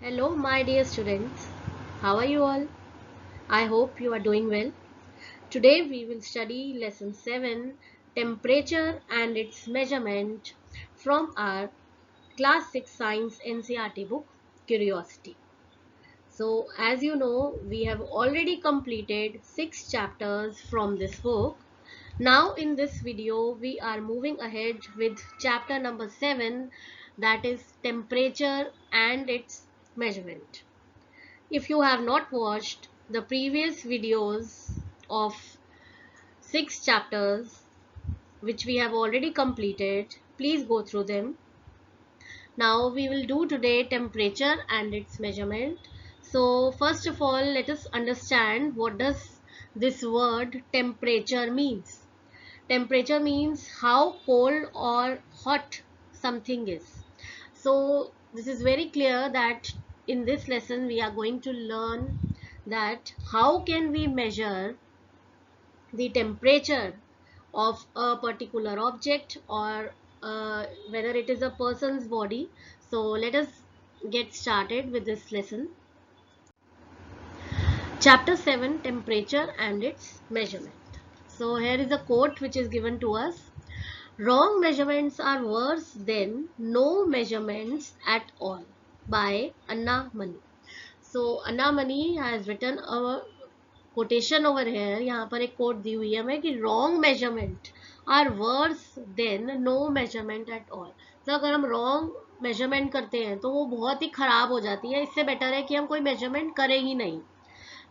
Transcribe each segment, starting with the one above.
Hello, my dear students. How are you all? I hope you are doing well. Today we will study lesson 7 Temperature and its Measurement from our class 6 science NCERT book Curiosity. So, as you know, we have already completed 6 chapters from this book. Now, in this video, we are moving ahead with chapter number 7, that is temperature and its measurement. If you have not watched the previous videos of 6 chapters which we have already completed, please go through them. Now we will do today temperature and its measurement. So first of all, let us understand what does this word temperature means. Temperature means how cold or hot something is. So this is very clear that in this lesson we are going to learn that how can we measure the temperature of a particular object or whether it is a person's body. So let us get started with this lesson. Chapter 7 Temperature and its Measurement. So here is a quote which is given to us. Wrong measurements are worse than no measurements at all by Anna Mani. So Anna Mani has written a quotation over here. यहाँ पर एक quote दी हुई है हमें कि wrong measurement are worse than no measurement at all. तो अगर हम wrong measurement करते हैं तो वो बहुत ही खराब हो जाती है. इससे better है कि हम कोई measurement करें ही नहीं.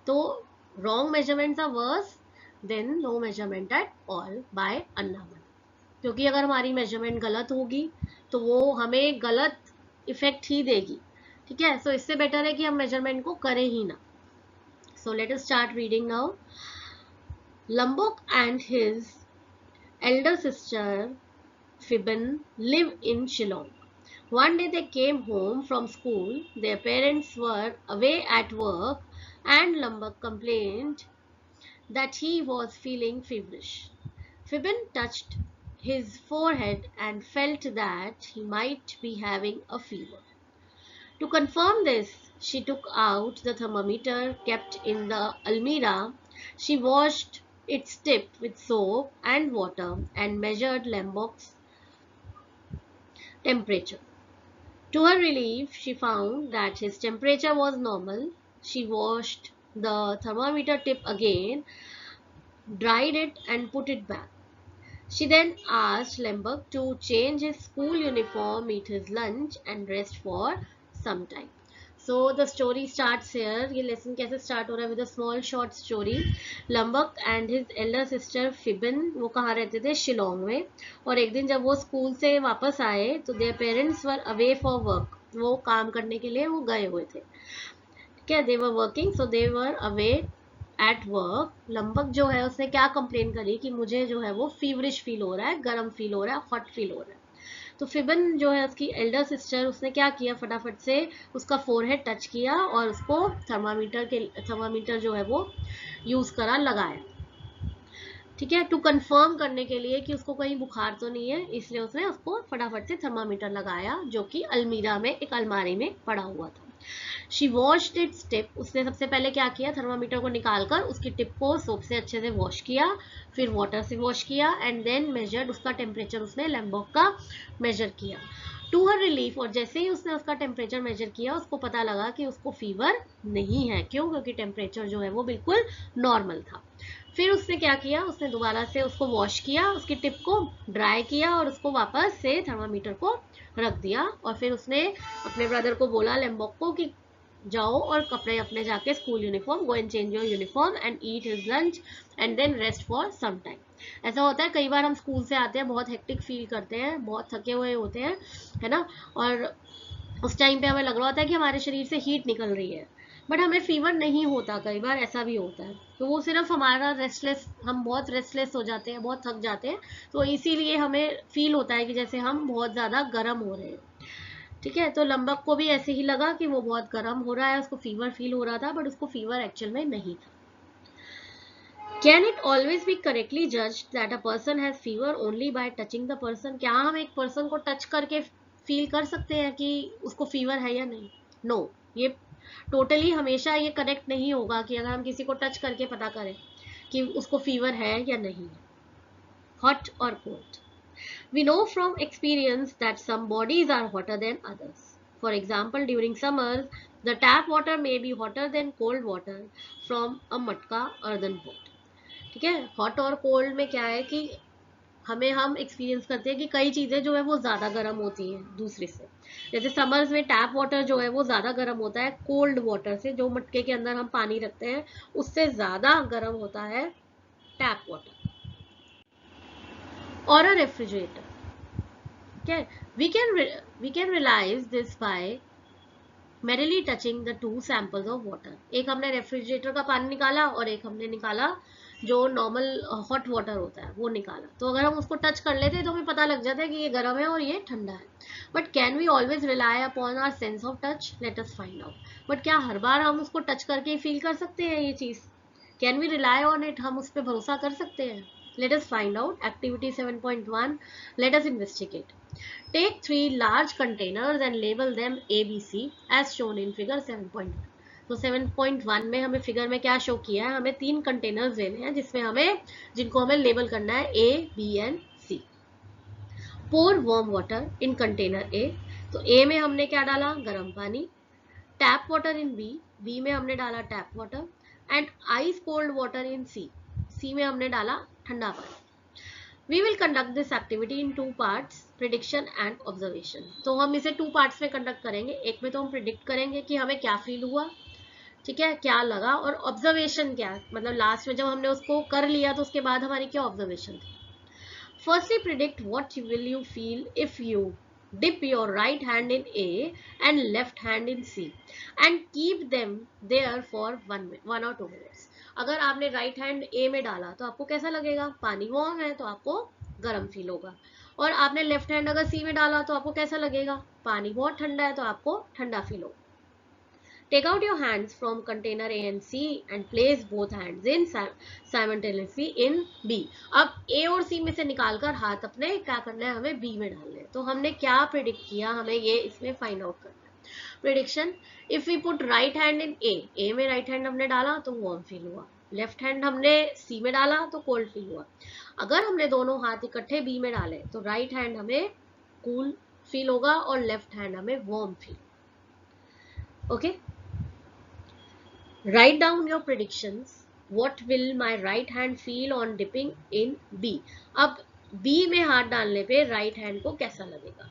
तो wrong measurements are worse than no measurement at all by Anna Mani. क्योंकि अगर हमारी मेजरमेंट गलत होगी तो वो हमें गलत इफेक्ट ही देगी. ठीक है, सो इससे बेटर है कि हम मेजरमेंट को करें ही ना. So let us start reading now. Lombok and his elder sister Fiben live in Shillong. One day they came home from school. Their parents were away at work and Lombok complained that he was feeling feverish. Fiben touched his forehead and felt that he might be having a fever. To confirm this, she took out the thermometer kept in the almirah. She washed its tip with soap and water and measured Lombok's temperature. To her relief, she found that his temperature was normal. She washed the thermometer tip again, dried it and put it back. She then asked Lombok to change his school uniform, eat his lunch and rest for some time. So the story starts here. ये lesson कैसे start हो रहा है? With a small short story. Lombok and his elder sister Fiben वो कहाँ रहते थे? शिलोंग में. और एक दिन जब वो स्कूल से वापस आए तो their parents were away for work. वो काम करने के लिए वो गए हुए थे. ठीक है, they were working, so they were away at work. लंबक जो है उसने क्या कंप्लेन करी कि मुझे जो है वो फीवरिश फील हो रहा है, गर्म फील हो रहा है, हॉट फील हो रहा है. तो फिबन जो है उसकी एल्डर सिस्टर, उसने क्या किया, फटाफट से उसका फोरहेड टच किया और उसको थर्मामीटर जो है वो यूज करा, लगाया. ठीक है, टू कंफर्म करने के लिए कि उसको कहीं बुखार तो नहीं है, इसलिए उसने उसको फटाफट से थर्मामीटर लगाया जो कि अलमीरा में एक अलमारी में पड़ा हुआ था. She washed its tip. उसने सबसे पहले क्या किया, थर्मामीटर को निकालकर उसकी टिप को सोप से अच्छे से वॉश किया, फिर वाटर से वॉश किया एंड देन मेजर्ड. उसका टेम्परेचर उसने लैम्बॉक का मेजर किया. टू हर रिलीफ, और जैसे ही उसने उसका टेम्परेचर मेजर किया उसको पता लगा कि उसको फीवर नहीं है. क्यों? क्योंकि टेम्परेचर जो है वो बिल्कुल नॉर्मल था. फिर उसने क्या किया, उसने दोबारा से उसको वॉश किया, उसकी टिप को ड्राई किया और उसको वापस से थर्मामीटर को रख दिया. और फिर उसने अपने ब्रदर को बोला, लैम्बॉक को, कि जाओ और कपड़े अपने जाके school uniform, go and change your uniform and eat his lunch and then rest for some time. ऐसा होता है कई बार हम स्कूल से आते हैं, बहुत हेक्टिक फील करते हैं, बहुत थके हुए होते हैं, है ना, और उस टाइम पे हमें लग रहा होता है कि हमारे शरीर से हीट निकल रही है, बट हमें फीवर नहीं होता. कई बार ऐसा भी होता है. तो वो सिर्फ हमारा रेस्टलेस, हम बहुत रेस्टलेस हो जाते हैं, बहुत थक जाते हैं, तो इसीलिए हमें फील होता है कि जैसे हम बहुत ज़्यादा गर्म हो रहे हैं. ठीक है, तो लंबक को भी ऐसे ही लगा कि वो बहुत गर्म हो रहा है, उसको फीवर फील हो रहा था, बट उसको फीवर एक्चुअल में नहीं था. Can it always be correctly judged that a person has fever only by touching the person? क्या हम एक पर्सन को टच करके फील कर सकते हैं कि उसको फीवर है या नहीं? नो. ये टोटली हमेशा ये कनेक्ट नहीं होगा कि अगर हम किसी को टच करके पता करें कि उसको फीवर है या नहीं है, हॉट और cold. We know from experience that some bodies are hotter than others. For example, during summers, the tap water may be hotter than cold water from a matka earthen pot. ठीक है, hot और cold में क्या है कि हम experience करते हैं कि कई चीज़ें जो है वो ज़्यादा गर्म होती हैं दूसरे से. जैसे समर्स में टैप वाटर जो है वो ज़्यादा गर्म होता है कोल्ड वाटर से, जो मटके के अंदर हम पानी रखते हैं उससे ज़्यादा गर्म होता है टैप वाटर. और अ refrigerator, okay, we can realize this by merely touching the two samples of water. एक हमने रेफ्रिजरेटर का पानी निकाला और एक हमने निकाला जो नॉर्मल हॉट वाटर होता है वो निकाला. तो अगर हम उसको टच कर लेते हैं तो हमें पता लग जाता है कि ये गर्म है और ये ठंडा है. But can we always rely upon our sense of touch? Let us find out. But क्या हर बार हम उसको टच करके फील कर सकते हैं ये चीज़? Can we rely on it? हम उस पर भरोसा कर सकते हैं? Let us find out. Activity 7.1, let us investigate. Take three large containers and label them ABC as shown in figure 7.1. तो 7.1 में हमें फिगर में क्या शो किया है, हमें 3 कंटेनर्स लेने हैं जिनको हमें लेबल करना है A, B and C. Pour warm water in container A. तो A में हमने क्या डाला, गर्म पानी. Tap water in B. B में हमने डाला tap water. And ice cold water in C. C में हमने डाला ठंडा पानी. We will conduct this activity in two parts, prediction and observation. तो हम इसे 2 पार्ट्स में कंडक्ट करेंगे. एक में तो हम प्रिडिक्ट करेंगे कि हमें क्या फील हुआ, ठीक है, क्या लगा, और ऑब्जर्वेशन क्या, मतलब लास्ट में जब हमने उसको कर लिया तो उसके बाद हमारी क्या ऑब्जर्वेशन थी. Firstly, predict what will you feel if you dip your right hand in A and left hand in C and keep them there for 1 or 2 minutes. अगर आपने राइट हैंड ए में डाला तो आपको कैसा लगेगा, पानी वार्म है तो आपको गर्म फील होगा. और आपने लेफ्ट हैंड अगर सी में डाला तो आपको कैसा लगेगा, पानी बहुत ठंडा है तो आपको ठंडा फील होगा. Take out your hands from container A and C and place both hands in simultaneously in B. अब A और C में से निकालकर हाथ अपने क्या करना है, हमें B में डालने हैं. तो हमने क्या प्रिडिक्ट किया, हमें ये इसमें फाइंड आउट करना है. Prediction, if we put right hand in a में राइट हैंड हमने डाला तो वार्म फील हुआ. लेफ्ट हैंड हमने सी में डाला तो कोल्ड फील हुआ. अगर हमने दोनों हाथ इकट्ठे बी में डाले तो राइट हैंड हमें कूल फील होगा और लेफ्ट हैंड हमें warm feel. Okay, write down your predictions. What will my right hand feel on dipping in B? अब B में हाथ डालने पे राइट हैंड को कैसा लगेगा.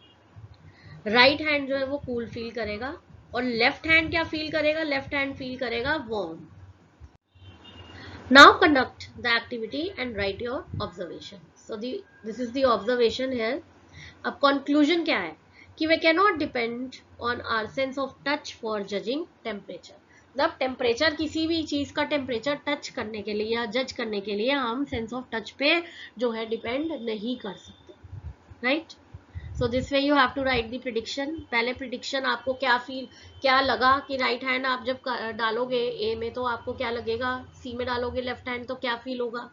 राइट हैंड जो है वो कूल फील करेगा और लेफ्ट हैंड क्या फील करेगा, लेफ्ट हैंड फील करेगा warm. Now conduct the activity and write your observation. So this is the observation here. अब conclusion क्या है कि we cannot depend on our sense of touch for judging temperature. मतलब temperature, किसी भी चीज का टेम्परेचर टच करने के लिए या जज करने के लिए हम सेंस ऑफ टच पे जो है डिपेंड नहीं कर सकते, right. So this way you have to write the prediction. पहले प्रिडिक्शन, आपको क्या लगा कि राइट हैंड आप जब डालोगे ए में तो आपको क्या लगेगा, सी में डालोगे लेफ्ट हैंड तो क्या फील होगा,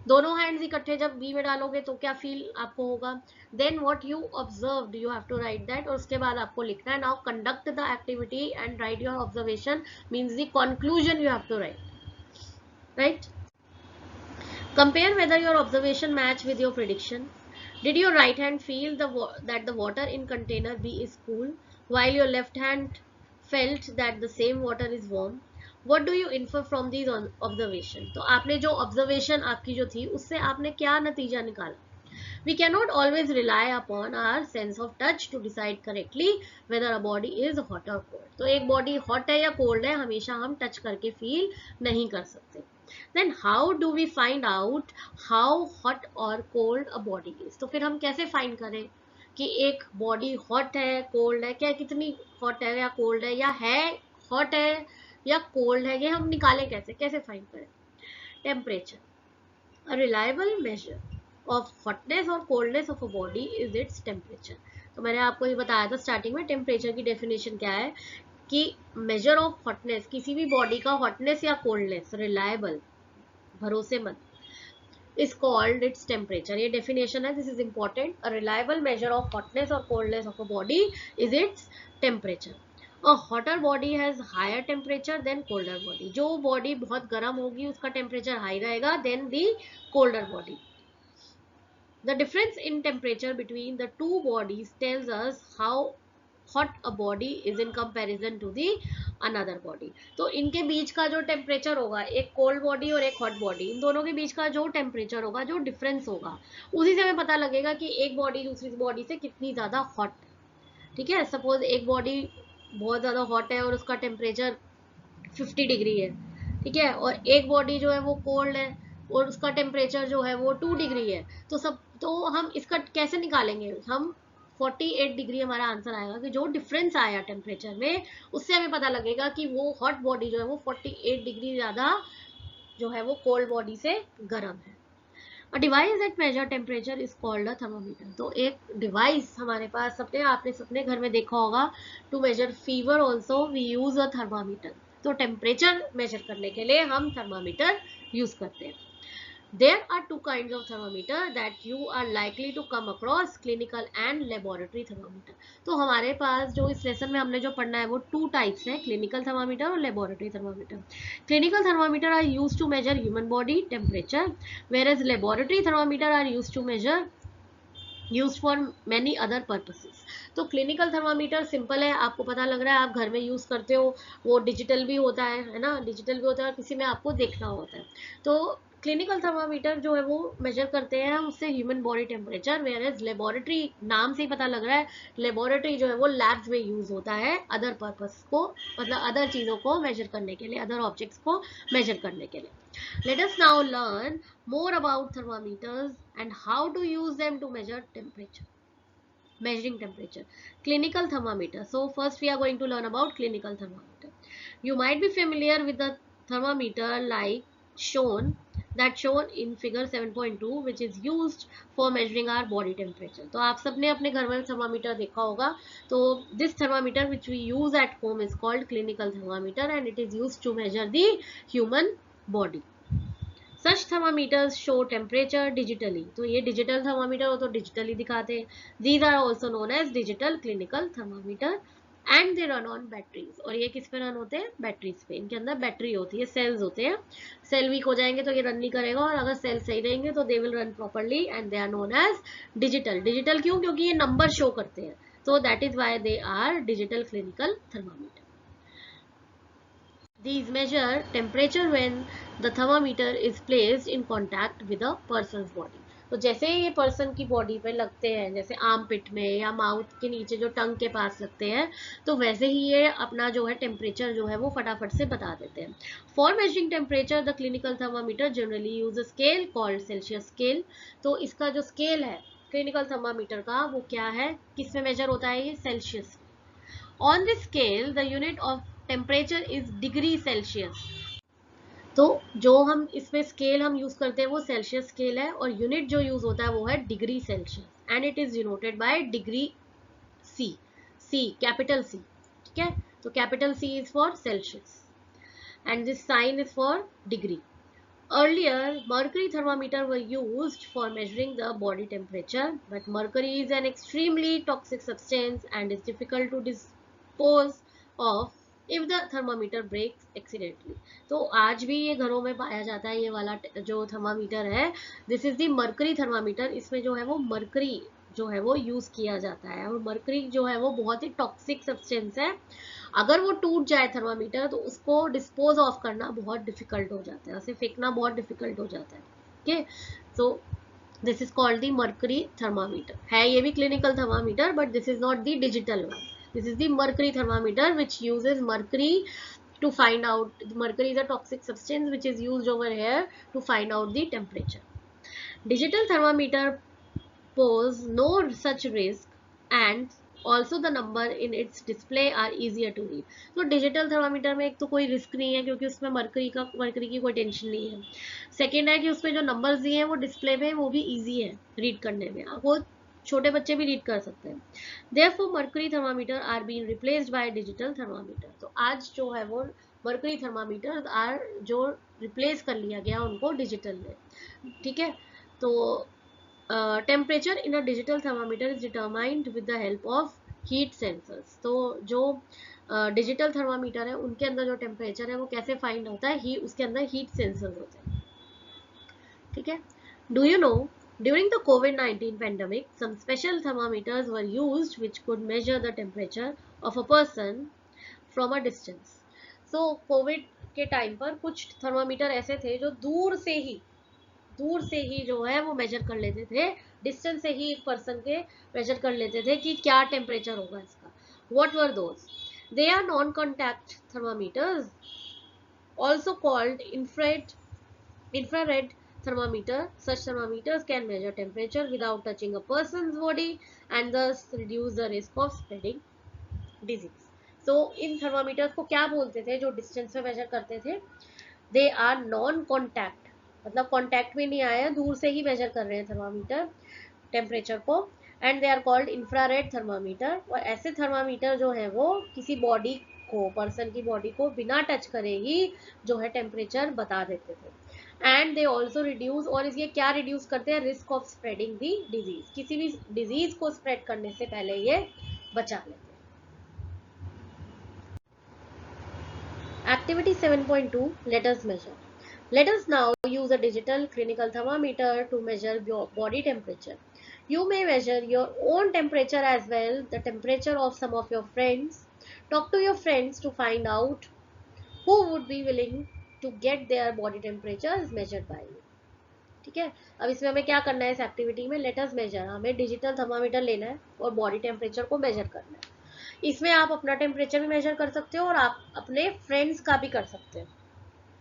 दोनों हैंड्स इकट्ठे जब बी में डालोगे तो क्या फील आपको होगा. Then what you observed you have to write that, और उसके बाद आपको लिखना है. Now conduct the activity and write your observation means the conclusion you have to write, right. Compare whether your observation match with your prediction. Did your right hand feel that the water in container B is cool while your left hand felt that the same water is warm? What do you infer from these observation? तो आपने जो observation आपकी जो थी उससे आपने क्या नतीजा निकाला. We cannot always rely upon our sense of touch to decide correctly whether a body is hot or cold. तो एक body hot है या cold है हमेशा हम touch करके feel नहीं कर सकते. Then how do we find out how hot or cold a body is? तो फिर हम कैसे find करें कि एक body hot है cold है, क्या कितनी hot है या cold है, या है hot है या cold है, ये हम निकालें कैसे find करें. Temperature, a reliable measure of hotness or coldness of a body is its temperature. तो मैंने आपको ये बताया था स्टार्टिंग में, टेम्परेचर की डेफिनेशन क्या है कि मेजर ऑफ हॉटनेस, किसी भी बॉडी का हॉटनेस या कोल्डनेस, रिलायबल, भरोसेमंद, is called its temperature. ये डेफिनेशन है, this is important. A reliable measure of hotness और coldness of a body is its temperature. A hotter body has higher temperature than colder body. जो body बहुत गर्म होगी उसका temperature high रहेगा than the colder body. The difference in temperature between the two bodies tells us how hot a body is in comparison to the another body. तो इनके बीच का जो टेम्परेचर होगा, एक कोल्ड बॉडी और एक हॉट बॉडी, इन दोनों के बीच का जो टेम्परेचर होगा, जो डिफरेंस होगा, उसी से हमें पता लगेगा कि एक बॉडी दूसरी बॉडी से कितनी ज़्यादा हॉट है. ठीक है, सपोज एक बॉडी बहुत ज़्यादा हॉट है और उसका टेम्परेचर 50 डिग्री है. ठीक है, और एक बॉडी जो है वो कोल्ड है और उसका टेम्परेचर जो है वो 2 डिग्री है. तो हम इसका कैसे निकालेंगे, हम 48 डिग्री हमारा आंसर आएगा कि जो डिफरेंस आया टेम्परेचर में उससे हमें पता लगेगा कि वो हॉट बॉडी जो है वो 48 डिग्री ज़्यादा जो है वो कोल्ड बॉडी से गर्म है. A device that measure temperature is called a thermometer. तो एक डिवाइस हमारे पास आपने सबने घर में देखा होगा. To measure fever also we use a thermometer. तो टेम्परेचर मेजर करने के लिए हम थर्मामीटर यूज करते हैं. There are two kinds of thermometer that you are likely to come across, clinical and laboratory thermometer. तो हमारे पास जो इस लेसन में हमने जो पढ़ना है वो 2 टाइप्स है, क्लिनिकल थर्मामीटर और laboratory thermometer. Clinical thermometer are used to measure human body temperature, whereas laboratory thermometer are used to measure use for many other purposes. तो क्लिनिकल थर्मामीटर सिंपल है, आपको पता लग रहा है, आप घर में यूज़ करते हो. वो डिजिटल भी होता है ना, डिजिटल भी होता है और किसी में आपको देखना होता है. तो क्लिनिकल थर्मामीटर जो है वो मेजर करते हैं उससे human body temperature, whereas laboratory नाम से ही पता लग रहा है, लेबोरेटरी जो है वो लैब्स में यूज होता है अदर पर्पस को, मतलब अदर चीज़ों को मेजर करने के लिए, अदर ऑब्जेक्ट्स को मेजर करने के लिए. Let us now learn more about thermometers and how to use them to measure temperature. Measuring temperature. Clinical thermometer. So first we are going to learn about clinical thermometer. You might be familiar with the thermometer shown in figure 7.2 which is used for measuring our body temperature. तो आप सबने अपने घर में thermometer देखा होगा. तो this thermometer which we use at home is called clinical thermometer and it is used to measure the human body. Such thermometers show temperature digitally. तो ये डिजिटल थर्मामीटर हो तो डिजिटली दिखाते हैं. These are also known as digital clinical thermometer and they run on batteries. और ये किस पे रन होते हैं, बैटरीज पे. इनके अंदर बैटरी होती है, सेल्स होते हैं. सेल वीक हो जाएंगे तो ये रन नहीं करेगा और अगर सेल सही रहेंगे तो they will run properly and they are known as digital. Digital क्यों, क्योंकि ये नंबर शो करते हैं, तो that is why they are digital clinical thermometer. These measure temperature when the thermometer is placed in contact with a person's body. तो जैसे ये person की बॉडी पे लगते हैं, जैसे आर्म पिट में या माउथ के नीचे जो टंग के पास लगते हैं, तो वैसे ही ये अपना जो है टेम्परेचर जो है वो फटाफट से बता देते हैं. For measuring temperature the clinical thermometer generally use a scale called Celsius scale. तो इसका जो स्केल है क्लिनिकल थर्मामीटर का वो क्या है, किस में मेजर होता है, ये Celsius. On this scale the unit of temperature is degree Celsius. तो जो हम इसमें स्केल हम यूज करते हैं वो सेल्सियस स्केल है और यूनिट जो यूज होता है वो है degree Celsius and it is denoted by degree C. C capital C. ठीक है, तो capital C is for Celsius and this sign is for degree. Earlier, mercury thermometer were used for measuring the body temperature, but mercury is an extremely toxic substance and is difficult to dispose of if the thermometer breaks accidentally. तो आज भी ये घरों में पाया जाता है, ये वाला जो थर्मामीटर है, this is the mercury thermometer. इसमें जो है वो मर्करी जो है वो यूज किया जाता है और मर्करी जो है वो बहुत ही टॉक्सिक सब्सटेंस है. अगर वो टूट जाए थर्मामीटर तो उसको डिस्पोज ऑफ करना बहुत डिफिकल्ट हो जाता है, उसे फेंकना बहुत डिफिकल्ट हो जाता है. Okay, so this is called the mercury thermometer. है ये भी clinical thermometer but this is not the digital one. This is the mercury thermometer which uses mercury to find out. Mercury is a toxic substance which is used over here to find out the temperature. Digital thermometer pose no such risk and also the number in its display are easier to read. तो digital thermometer में एक तो कोई risk नहीं है क्योंकि उसमें mercury की कोई टेंशन नहीं है. सेकेंड है कि उसमें जो नंबर्स दिए हैं वो डिस्प्ले में वो भी इजी है रीड करने में, वो छोटे बच्चे भी रीड कर सकते हैं. Therefore mercury thermometer are being replaced by digital thermometer. तो आज जो है वो मर्करी थर्मामीटर आर जो रिप्लेस कर लिया गया उनको डिजिटल में. ठीक है, तो temperature in a digital thermometer is determined with the help of heat sensors. तो जो डिजिटल थर्मामीटर है उनके अंदर जो टेम्परेचर है वो कैसे फाइंड होता है, ही उसके अंदर हीट सेंसर्स होते हैं। ठीक है। Do you know, during the COVID-19 pandemic, some special thermometers were used which could measure the temperature of a person from a distance. So Covid के टाइम पर कुछ थर्मामीटर ऐसे थे जो दूर से ही जो है वो मेजर कर लेते थे, डिस्टेंस से ही एक पर्सन के मेजर कर लेते थे कि क्या टेम्परेचर होगा इसका। What were those? They are non contact thermometers, also called infrared thermometer. Such thermometers can measure temperature without touching a person's body and thus reduce the risk of spreading disease. So in thermometers को क्या बोलते थे जो distance पे major करते थे? दे are non contact, मतलब contact में नहीं आया, दूर से ही मेजर कर रहे हैं थर्मामीटर टेम्परेचर को, and they are called infrared thermometer. और ऐसे थर्मामीटर जो है वो किसी बॉडी को, पर्सन की बॉडी को बिना टच करे ही जो है टेम्परेचर बता देते थे। एंड दे ऑल्सो रिड्यूस, और ये क्या रिड्यूस करते हैं? Risk of spreading the disease, किसी भी डिजीज को स्प्रेड करने से पहले ये बचा लेते हैं। Activity 7.2, let us measure. Let us now use a digital clinical thermometer to measure your body temperature. You may measure your own temperature as well, the temperature of some of your friends. Talk to your friends to find out who would be willing to get their body temperatures measured by you. ठीक है। अब इसमें हमें क्या करना है? इस activity में लेट अस मेजर, हमें डिजिटल थर्मामीटर लेना है और बॉडी टेम्परेचर को मेजर करना है। इसमें आप अपना टेम्परेचर भी मेजर कर सकते हो और आप अपने फ्रेंड्स का भी कर सकते हो।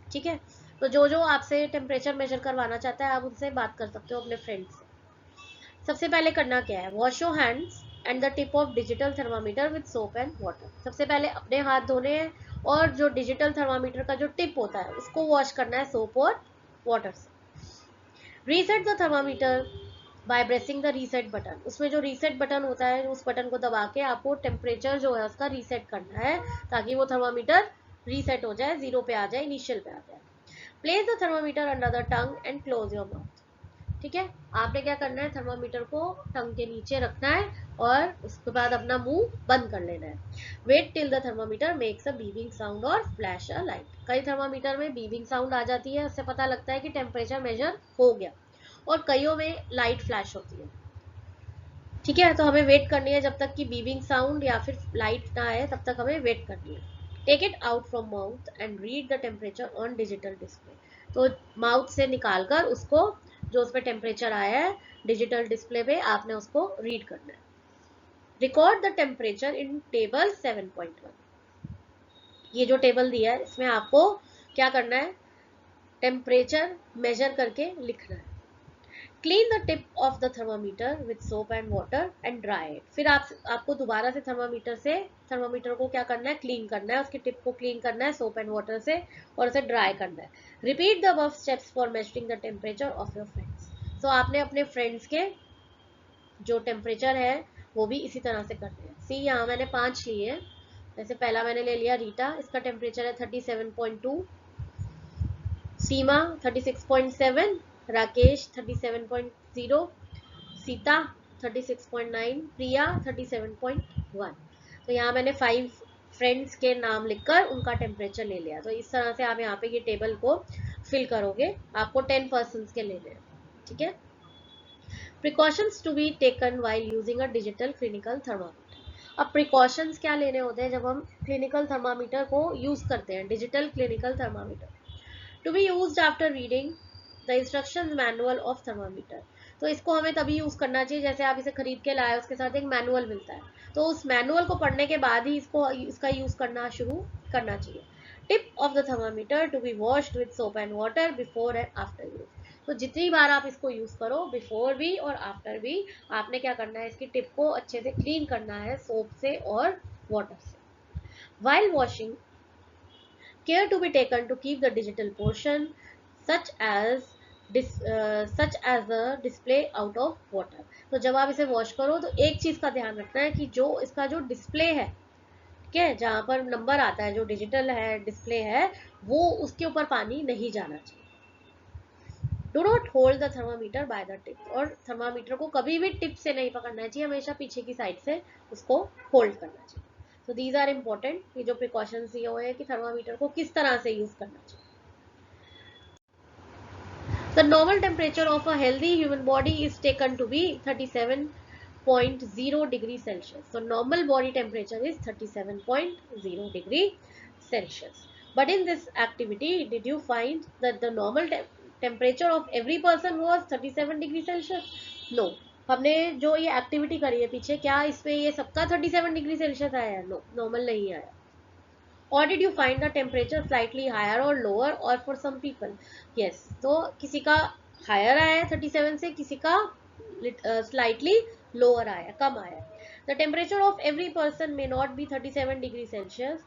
ठीक है। तो जो जो आपसे टेम्परेचर मेजर करवाना चाहता है आप उनसे बात कर सकते हो, अपने फ्रेंड्स से। सबसे पहले करना क्या है? Wash your hands and the tip of digital thermometer with soap and water. सबसे पहले अपने हाथ धोने हैं और जो डिजिटल थर्मामीटर का जो टिप होता है उसको वॉश करना है सोप और वाटर से। Reset the thermometer by pressing the reset button. उसमें जो रीसेट बटन होता है उस बटन को दबा के आपको टेम्परेचर जो है उसका रीसेट करना है ताकि वो थर्मामीटर रीसेट हो जाए, जीरो पे आ जाए, इनिशियल पे आ जाए। Place the thermometer under the tongue and close your mouth. ठीक है। आपने क्या करना है? थर्मामीटर को टंग के नीचे रखना है और उसके बाद अपना मुंह बंद कर लेना है। Wait till the thermometer makes a beeping sound और फ्लैश अ लाइट। कई थर्मामीटर में बीविंग साउंड आ जाती है, उससे पता लगता है कि टेम्परेचर मेजर हो गया, और कईयों में लाइट फ्लैश होती है। ठीक है। तो हमें वेट करनी है जब तक कि बीविंग साउंड या फिर लाइट ना आए, तब तक हमें वेट करनी है। Take it out from mouth and read the temperature on digital display. तो माउथ से निकालकर उसको, जो उस पर टेम्परेचर आया है डिजिटल डिस्प्ले पे, आपने उसको रीड करना है। Record the temperature in table 7.1। ये जो टेबल दिया है इसमें आपको क्या करना है? टेम्परेचर मेजर करके लिखना है। Clean the tip of the thermometer with soap and water and dry it. फिर आपको दोबारा से थर्मामीटर को क्या करना है? क्लीन करना है, उसकी टिप को क्लीन करना है सोप एंड वाटर से और उसे ड्राई करना है। Repeat the above steps for measuring the temperature of your friends. तो आपने अपने फ्रेंड्स के जो टेम्परेचर है वो भी इसी तरह से करने हैं। सी यहाँ मैंने 5 लिए हैं। जैसे पहला मैंने ले लिया रीटा, इसका टेम्परेचर है 37.2, सीमा 36.7, राकेश 37.0, सीता 36.9, प्रिया 37.1। तो यहाँ मैंने 5 फ्रेंड्स के नाम लिखकर उनका टेम्परेचर ले लिया। तो इस तरह से आप यहाँ पे ये टेबल को फिल करोगे। आपको 10 पर्सन के लेने हैं। ठीक है। Precautions to be taken while using a digital clinical thermometer. अब प्रिकॉशंस क्या लेने होते हैं जब हम क्लिनिकल थर्मामीटर को यूज करते हैं, digital clinical thermometer? To be used after reading the instructions manual of thermometer. तो इसको हमें तभी यूज करना चाहिए जैसे आप इसे खरीद के लाए, उसके साथ एक मैनुअल मिलता है, तो उस मैनुअल को पढ़ने के बाद ही इसका यूज करना शुरू करना चाहिए। Tip of the thermometer to be washed with soap and water before and after use. तो जितनी बार आप इसको यूज करो, बिफोर भी और आफ्टर भी, आपने क्या करना है? इसकी टिप को अच्छे से क्लीन करना है सोप से और वाटर से। While washing, care to be taken to keep the digital portion such as the display out of water। तो जब आप इसे वॉश करो तो एक चीज का ध्यान रखना है कि जो इसका जो डिस्प्ले है, ठीक है, जहां पर नंबर आता है, जो डिजिटल है डिस्प्ले है, वो उसके ऊपर पानी नहीं जाना चाहिए। Do not hold the thermometer by the tip, और थर्मामीटर को कभी भी टिप से नहीं पकड़ना चाहिए, हमेशा पीछे की साइड से उसको होल्ड करना चाहिए. So these are important. ये जो precautions दिए हुए हैं कि थर्मामीटर को किस तरह से यूज करना चाहिए. The normal temperature of a healthy human body is taken to be 37.0 degree Celsius. So normal body temperature is 37.0 degree Celsius. But in this activity, did you find that the normal temperature of every person was 37 degree Celsius? No. हमने जो ये activity करी है पीछे, क्या इसमें ये सबका 37 डिग्री सेल्सियस आया है? नो, नॉर्मल नहीं आया. Or did you find the temperature slightly higher or lower, or for some people? Yes. तो किसी का higher आया है 37 से, किसी का slightly lower आया, कम आया. The temperature of every person may not be 37 degrees Celsius.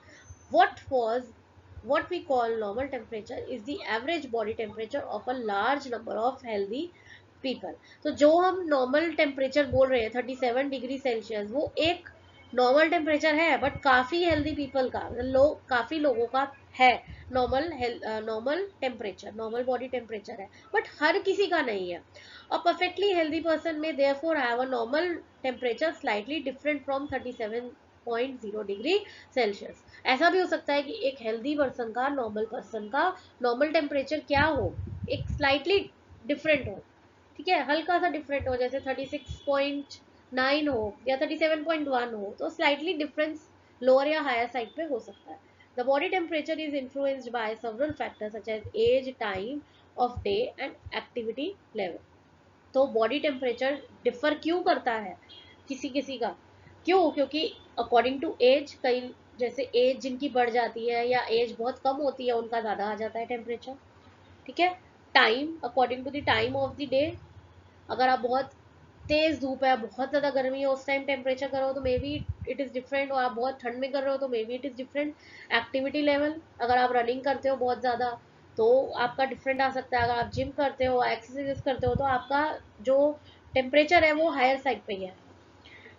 What we call normal temperature is the average body temperature of a large number of healthy people. तो जो हम नॉर्मल टेम्परेचर बोल रहे हैं 37 degree Celsius, वो एक normal temperature है, but काफी हेल्दी पीपल का, काफी लोगों का है normal temperature, normal body temperature है, बट हर किसी का नहीं है. अ परफेक्टली हेल्दी पर्सन में therefore have a normal temperature slightly different from 37.0 degree Celsius. ऐसा भी हो सकता है कि एक हेल्दी पर्सन का नॉर्मल टेम्परेचर क्या हो, एक स्लाइटली डिफरेंट हो. ठीक है, हल्का सा डिफरेंट हो, जैसे 36.9 हो या 37.1 हो, तो स्लाइटली डिफरेंस लोअर या हायर साइड पे हो सकता है. The body temperature is influenced by several factors such as age, time of day and activity level. तो बॉडी टेम्परेचर डिफर क्यों करता है किसी किसी का? क्यों? क्योंकि अकॉर्डिंग टू एज, कई जैसे एज जिनकी बढ़ जाती है या एज बहुत कम होती है, उनका ज्यादा आ जाता है टेम्परेचर. ठीक है. Time, according to the time of the day, अगर आप बहुत तेज धूप है, बहुत ज्यादा गर्मी है, उस टाइम टेम्परेचर करो तो may be it is different, और आप बहुत ठंड में कर रहे हो तो may be it is different. Activity level, अगर आप रनिंग करते हो बहुत ज्यादा तो आपका डिफरेंट आ सकता है. अगर आप जिम करते हो, एक्सरसाइज करते हो, तो आपका जो टेम्परेचर है वो हायर साइड पे ही है.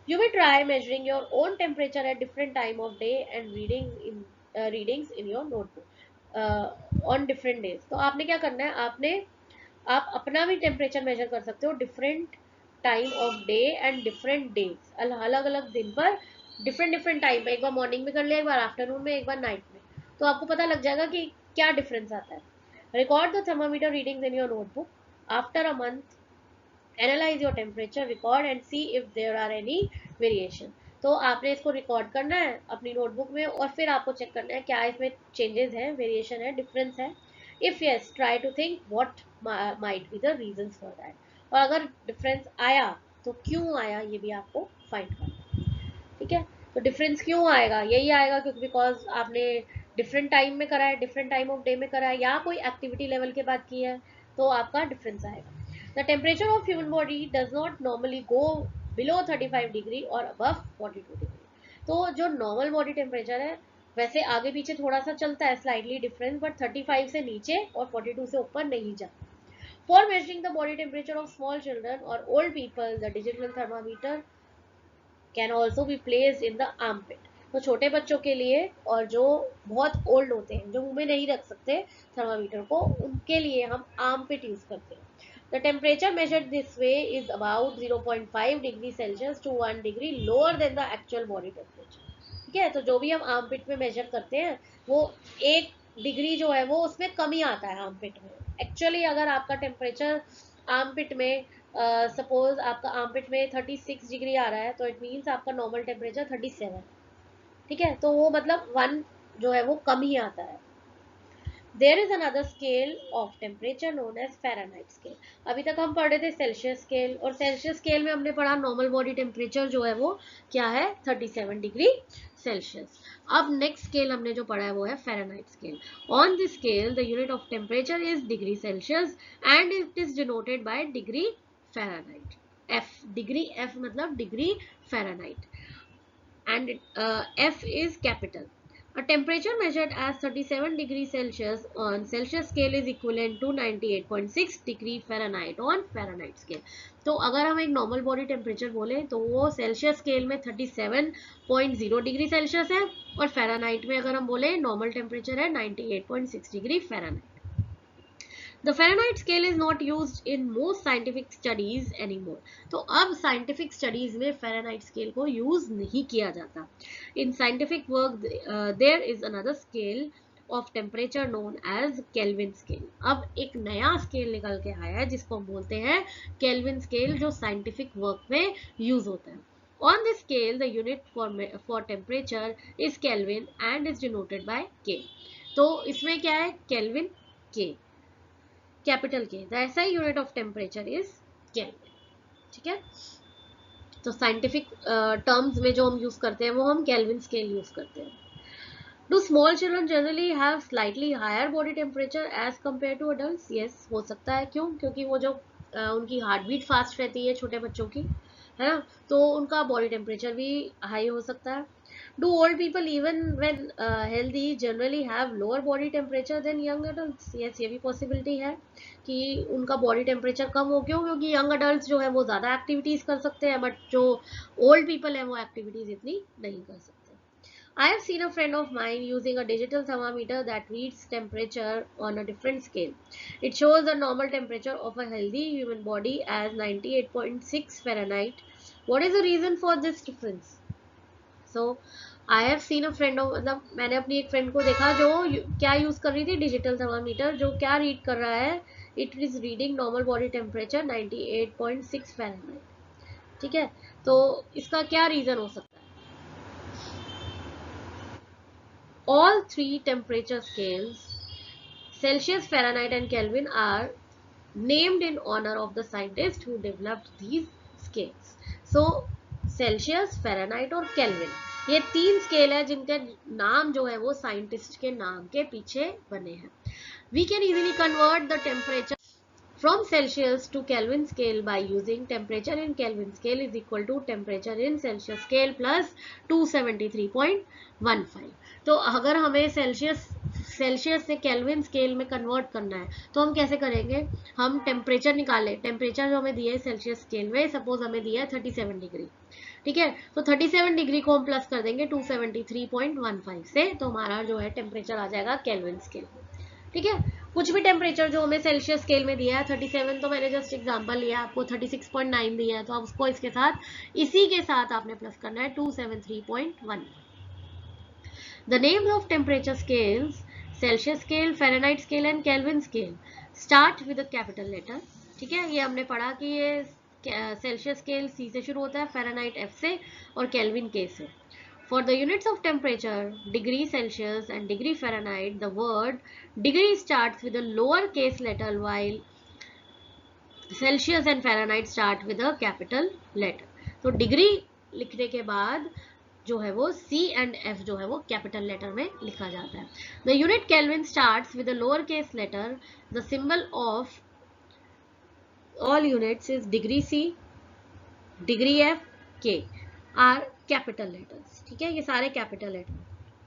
You may try measuring your own temperature at different time of day and readings in your notebook on different days. तो आपने क्या करना है, आप अपना भी टेम्परेचर मेजर कर सकते हो different time of day and different days, अलग अलग दिन पर डिफरेंट डिफरेंट टाइम पे, एक बार मॉर्निंग में कर लिया, एक बार आफ्टरनून में, एक बार नाइट में, तो आपको पता लग जाएगा कि क्या डिफरेंस आता है. Record the thermometer readings in your notebook. After a month analyse your temperature record and see if there are any variation. तो आपने इसको रिकॉर्ड करना है अपनी नोटबुक में, और फिर आपको चेक करना है क्या इसमें चेंजेस है, वेरिएशन है, डिफरेंस है. If yes, try to think what might be the reasons for that. और अगर डिफरेंस आया तो क्यों आया, ये भी आपको फाइंड करना है. ठीक है. तो डिफरेंस क्यों आएगा, यही आएगा क्योंकि बिकॉज आपने डिफरेंट टाइम में करा है, डिफरेंट टाइम ऑफ डे में करा है, या कोई एक्टिविटी लेवल के बाद की है, तो आपका डिफरेंस आएगा. The temperature of human body does not normally go below 35 degree or above 42 degree. तो जो नॉर्मल बॉडी टेम्परेचर है वैसे आगे पीछे थोड़ा सा चलता है, स्लाइटली डिफरेंस, बट 35 से नीचे और 42 से ऊपर नहीं जाता. For measuring the body temperature of small children or old people, the digital thermometer can also be placed in the armpit. तो छोटे बच्चों के लिए और जो बहुत ओल्ड होते हैं, जो मुंह में नहीं रख सकते थर्मामीटर को, उनके लिए हम आर्मपिट यूज करते हैं. The temperature measured this way is about 0.5 degree Celsius to 1 degree lower than the actual body temperature. ठीक है. तो जो भी हम आर्मपिट में मेजर करते हैं वो 1 डिग्री जो है वो उसमें कमी आता है आर्मपिट में. एक्चुअली अगर आपका टेम्परेचर आर्मपिट में सपोज आपका आर्मपिट में 36 डिग्री आ रहा है, तो इट मीन्स आपका नॉर्मल टेम्परेचर 37. ठीक है. तो वो मतलब 1 जो है वो कम ही आता है. There is another scale of temperature known as Fahrenheit scale. अभी तक हम पढ़ रहे थे सेल्सियस स्केल, और सेल्सियस स्केल में हमने पढ़ा नॉर्मल बॉडी टेम्परेचर जो है वो क्या है, 37 डिग्री सेल्सियस. अब नेक्स्ट स्केल हमने जो पढ़ा है वो है Fahrenheit scale. On this scale the unit of temperature is degree Celsius and it is denoted by degree Fahrenheit. F, degree F मतलब degree Fahrenheit, and F is capital. A temperature measured as 37 degrees Celsius on Celsius scale is equivalent to 98.6 degree Fahrenheit on Fahrenheit scale. तो अगर हम एक normal body temperature बोले तो वो Celsius scale में 37.0 degree Celsius है, और फ़ारेनहाइट में अगर हम बोले नॉर्मल टेम्परेचर है 98.6 degree Fahrenheit. The Fahrenheit scale is not used in most scientific studies anymore. तो अब scientific studies में Fahrenheit scale को use नहीं किया जाता. In scientific work, there is another scale of temperature known as Kelvin scale. अब एक नया scale निकल के आया है जिसको हम बोलते हैं Kelvin scale, जो scientific work में use होता है. On this scale, the unit for temperature is Kelvin and is denoted by K. तो इसमें क्या है? Kelvin K. कैपिटल के. The SI unit of temperature is kelvin. ठीक है, तो साइंटिफिक टर्म्स में जो हम यूज करते हैं वो हम केल्विन स्केल यूज करते हैं. Do small children generally have slightly higher body temperature as compare to adults? Yes, हो सकता है. क्यों? क्योंकि वो जो उनकी हार्ट बीट फास्ट रहती है छोटे बच्चों की, है ना, तो उनका बॉडी टेम्परेचर भी हाई हो सकता है. Do old people even when healthy generally have lower body temperature than young adults? Yes, ये भी possibility है कि उनका body temperature कम हो. क्यों? क्योंकि young adults जो है वो ज़्यादा activities कर सकते हैं, but जो old people हैं वो activities इतनी नहीं कर सकते. I have seen a friend of mine using a digital thermometer that reads temperature on a different scale. It shows the normal temperature of a healthy human body as 98.6 Fahrenheit. What is the reason for this difference? So I have seen a friend of, मतलब मैंने अपनी एक friend को देखा जो क्या use कर रही थी, डिजिटल थर्मामीटर, जो क्या रीड कर रहा है, it is reading normal body temperature 98.6 Fahrenheit. ठीक है, तो इसका क्या रीजन हो सकता है? All three temperature scales, Celsius, Fahrenheit and Kelvin, are named in honor of the scientist who developed these scales. So Celsius, Fahrenheit और Kelvin, ये तीन स्केल है जिनके नाम जो है वो साइंटिस्ट के नाम के पीछे बने हैं. We can easily convert the temperature from Celsius to Kelvin scale by using temperature in Kelvin scale is equal to temperature in Celsius scale plus 273.15. तो अगर हमें सेल्सियस से केल्विन स्केल में कन्वर्ट करना है तो हम कैसे करेंगे? हम टेम्परेचर निकालें. टेम्परेचर जो हमें दिया है सेल्सियस स्केल में, सपोज हमें दिया है 37 डिग्री. ठीक है, तो 37 डिग्री को हम प्लस कर देंगे 273.15 से, तो हमारा जो है टेम्परेचर आ जाएगा केल्विन स्केल. ठीक है, कुछ भी टेम्परेचर जो हमें सेल्सियस स्केल में दिया है, 37 तो मैंने जस्ट एग्जांपल लिया, आपको 36.9 दिया है, तो आप उसको इसके साथ, इसी के साथ आपने प्लस करना है 273.1. The names of temperature scales, Celsius scale, Fahrenheit scale and Kelvin scale, start with a capital letter. ठीक है, ये हमने पढ़ा कि ये सेल्सियस स्केल सी से शुरू होता है, फ़ारेनहाइट एफ से और केल्विन के से. For the units of temperature, degree Celsius and degree Fahrenheit, the word degree starts with a lowercase letter while Celsius and Fahrenheit start with a capital letter. तो degree लिखने के बाद जो है वो C and F जो है वो कैपिटल लेटर में लिखा जाता है. The unit Kelvin starts with a lowercase letter. The symbol of all units is degree C, degree F, K are capital letters. ठीक है, ये सारे capital letter.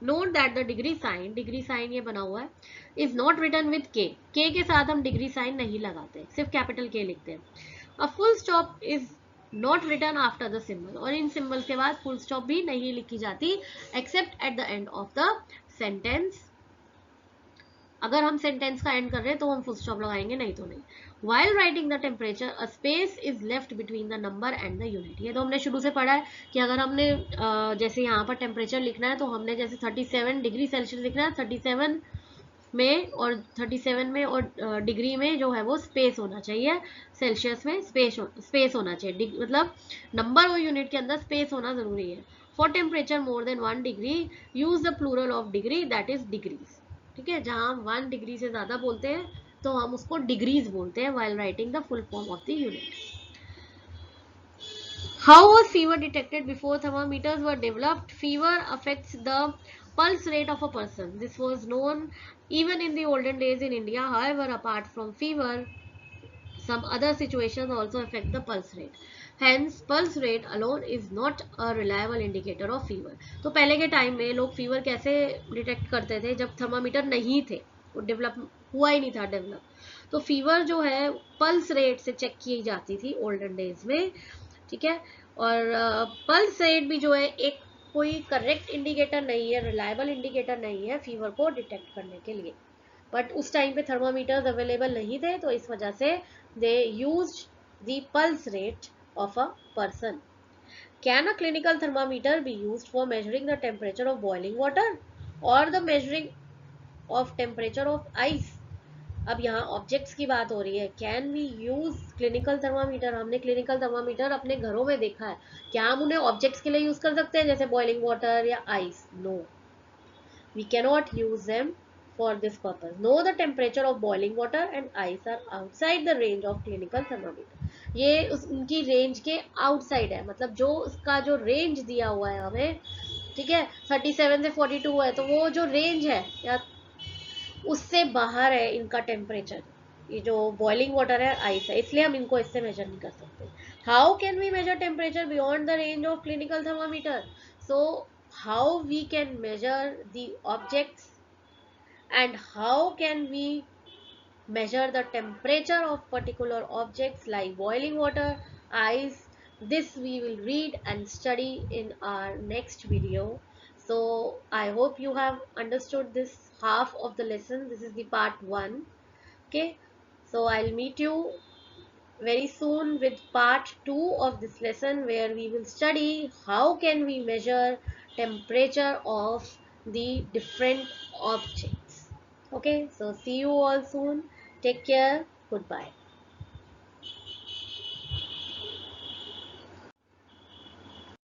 Note that the degree sign ये बना हुआ है, is not written with K. K के साथ हम डिग्री साइन नहीं लगाते, सिर्फ कैपिटल K लिखते हैं. A full stop is not written after the symbol, और इन सिंबल के बाद फुल स्टॉप भी नहीं लिखी जाती except at the end of the sentence. अगर हम सेंटेंस का एंड कर रहे हैं तो हम फुल स्टॉप लगाएंगे, नहीं तो नहीं. While writing the temperature, a space is left between the number and the unit. ये तो हमने शुरू से पढ़ा है कि अगर हमने जैसे यहाँ पर टेम्परेचर लिखना है तो हमने जैसे 37 डिग्री सेल्सियस लिखना है, 37 में और 37 में और डिग्री में जो है वो स्पेस होना चाहिए, सेल्सियस में स्पेस होना चाहिए, मतलब नंबर और यूनिट के अंदर स्पेस होना जरूरी है. For temperature more than 1 degree use the plural of degree, that is degrees. ठीक है, जहां हम 1 डिग्री से ज्यादा बोलते हैं तो हम उसको डिग्रीज बोलते हैं while writing the full form of the unit. How was fever detected before thermometers were developed? Fever affects the pulse rate of a person. This was known even in the olden days in India. However, apart from fever, some other situations also affect the pulse rate. Hence, pulse rate alone is not a reliable indicator of fever. तो पहले के time में लोग fever कैसे detect करते थे? जब thermometer नहीं थे, वो डेवलप हुआ ही नहीं था डेवलप, तो फीवर जो है पल्स रेट से चेक की जाती थी ओल्डन डेज में. ठीक है, और पल्स रेट भी जो है एक कोई करेक्ट इंडिकेटर नहीं है, रिलायबल इंडिकेटर नहीं है फीवर को डिटेक्ट करने के लिए. बट उस टाइम पे थर्मामीटर्स अवेलेबल नहीं थे, तो इस वजह से they used the pulse rate of a person. Can a clinical thermometer be used for measuring the temperature of boiling water or the measuring of temperature of ice? अब यहाँ objects की बात हो रही है. Can we use clinical thermometer? हमने clinical thermometer अपने घरों में देखा है. क्या हम उन्हें ऑब्जेक्ट्स के लिए यूज कर सकते हैं, जैसे बॉइलिंग वाटर या ice? No, we cannot use them for this purpose. No, the temperature of boiling water and ice are outside the range of clinical thermometer. ये उनकी रेंज के आउटसाइड है, मतलब जो उसका जो रेंज दिया हुआ है हमें, ठीक है, 37 से 42 है, तो वो जो रेंज है या उससे बाहर है इनका टेम्परेचर. ये जो बॉइलिंग वाटर है, आइस है, इसलिए हम इनको इससे मेजर नहीं कर सकते. How can we measure temperature beyond the range of clinical thermometer? So how we can measure the objects and how can we measure the temperature of particular objects like boiling water, ice? This we will read and study in our next video. So I hope you have understood this half of the lesson. This is the part 1. Okay, so I'll meet you very soon with part 2 of this lesson, where we will study how can we measure temperature of the different objects. Okay, so see you all soon. Take care. Goodbye.